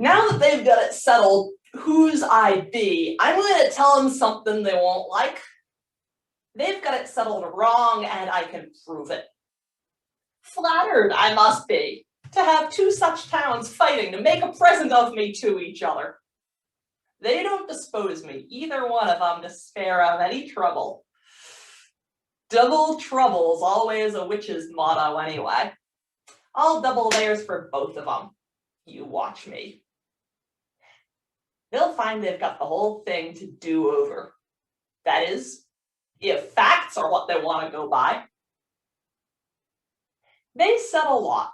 Now that they've got it settled whose I be, I'm going to tell them something they won't like. They've got it settled wrong, and I can prove it. Flattered I must be to have two such towns fighting to make a present of me to each other. They don't dispose me, either one of them, to spare of any trouble. Double trouble's always a witch's motto anyway. I'll double theirs for both of them. You watch me. They'll find they've got the whole thing to do over. That is, if facts are what they want to go by. They said a lot,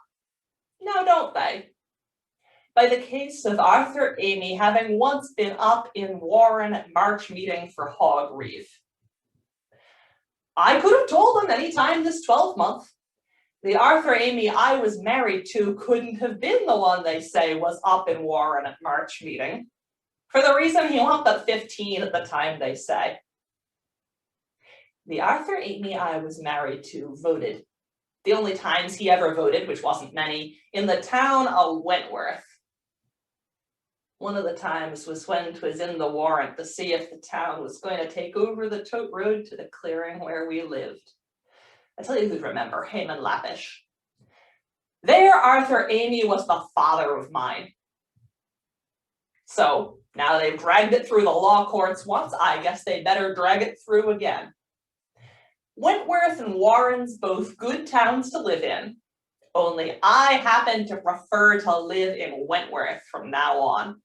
now don't they? By the case of Arthur Amy having once been up in Warren at March meeting for hog reeve. I could have told them any time this 12th. The Arthur Amy I was married to couldn't have been the one they say was up in Warren at March meeting, for the reason he went but 15 at the time they say. The Arthur Amy I was married to voted, the only times he ever voted, which wasn't many, in the town of Wentworth. One of the times was when 'twas in the warrant to see if the town was going to take over the tote road to the clearing where we lived. I tell you who'd remember, Haman Lappish. There Arthur Amy was the father of mine. So now they've dragged it through the law courts once, I guess they better drag it through again. Wentworth and Warren's both good towns to live in, only I happen to prefer to live in Wentworth from now on.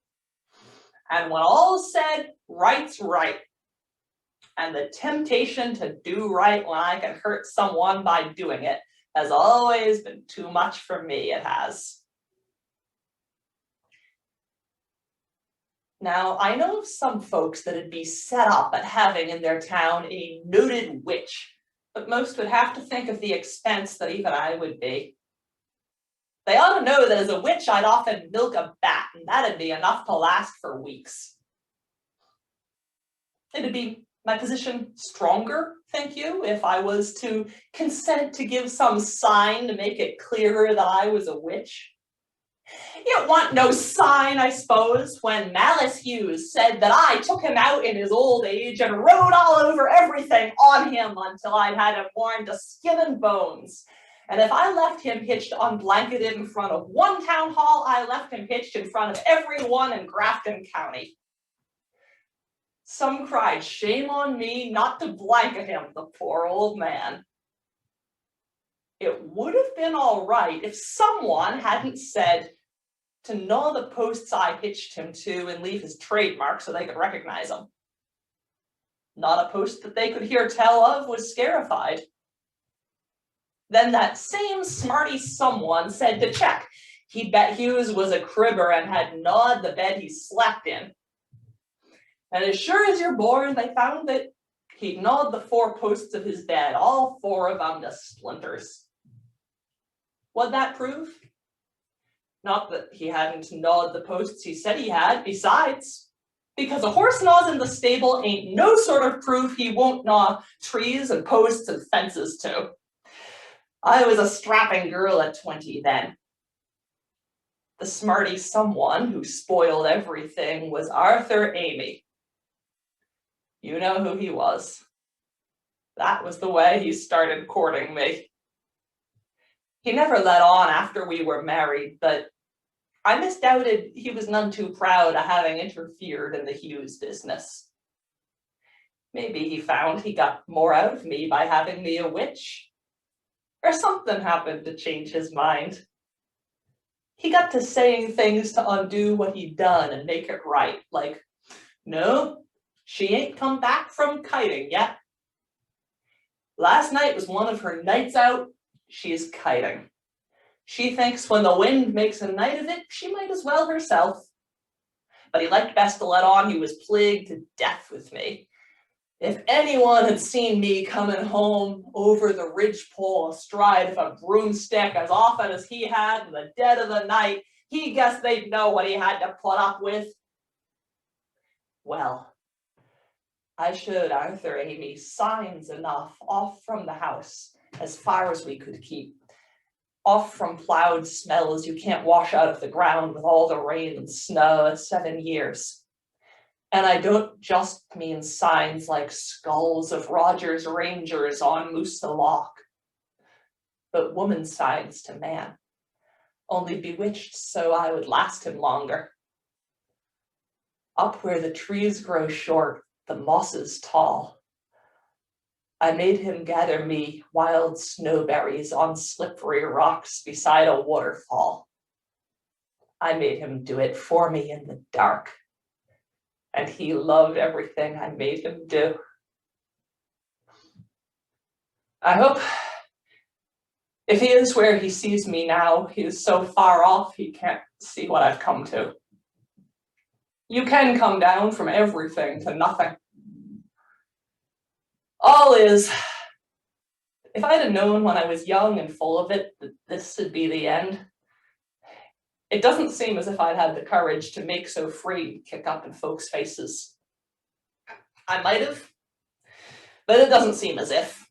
And when all's said, right's right. And the temptation to do right when I can hurt someone by doing it has always been too much for me, it has. Now, I know of some folks that'd be set up at having in their town a noted witch, but most would have to think of the expense that even I would be. They ought to know that as a witch, I'd often milk a bat, and that'd be enough to last for weeks. It'd be my position stronger, think you, if I was to consent to give some sign to make it clearer that I was a witch? You want no sign, I suppose, when Malice Hughes said that I took him out in his old age and rode all over everything on him until I'd had him worn to skin and bones. And if I left him hitched unblanketed in front of one town hall, I left him hitched in front of every one in Grafton County. Some cried, shame on me not to blanket him, the poor old man. It would have been all right if someone hadn't said to gnaw the posts I hitched him to and leave his trademark so they could recognize him. Not a post that they could hear tell of was scarified. Then that same smarty someone said to check. He'd bet Hughes was a cribber and had gnawed the bed he slept in. And as sure as you're born, they found that he'd gnawed the 4 posts of his bed, all 4 of them to splinters. What'd that prove? Not that he hadn't gnawed the posts he said he had, besides, because a horse gnaws in the stable ain't no sort of proof he won't gnaw trees and posts and fences too. I was a strapping girl at 20 then. The smarty someone who spoiled everything was Arthur Amy. You know who he was. That was the way he started courting me. He never let on after we were married, but I misdoubted he was none too proud of having interfered in the Hughes business. Maybe he found he got more out of me by having me a witch. Or something happened to change his mind. He got to saying things to undo what he'd done and make it right, like, no, she ain't come back from kiting yet. Last night was one of her nights out. She's kiting. She thinks when the wind makes a night of it, she might as well herself. But he liked best to let on he was plagued to death with me. If anyone had seen me coming home over the ridgepole astride of a broomstick as often as he had in the dead of the night, he guessed they'd know what he had to put up with. Well, I showed Arthur Amy signs enough off from the house, as far as we could keep, off from plowed smells you can't wash out of the ground with all the rain and snow of 7 years. And I don't just mean signs like skulls of Rogers Rangers on Moose the Loch, but woman signs to man, only bewitched so I would last him longer. Up where the trees grow short, the mosses tall, I made him gather me wild snowberries on slippery rocks beside a waterfall. I made him do it for me in the dark, and he loved everything I made him do. I hope if he is where he sees me now, he is so far off he can't see what I've come to. You can come down from everything to nothing. All is, if I'd have known when I was young and full of it that this would be the end, it doesn't seem as if I'd had the courage to make so free and kick up in folks' faces. I might have, but it doesn't seem as if.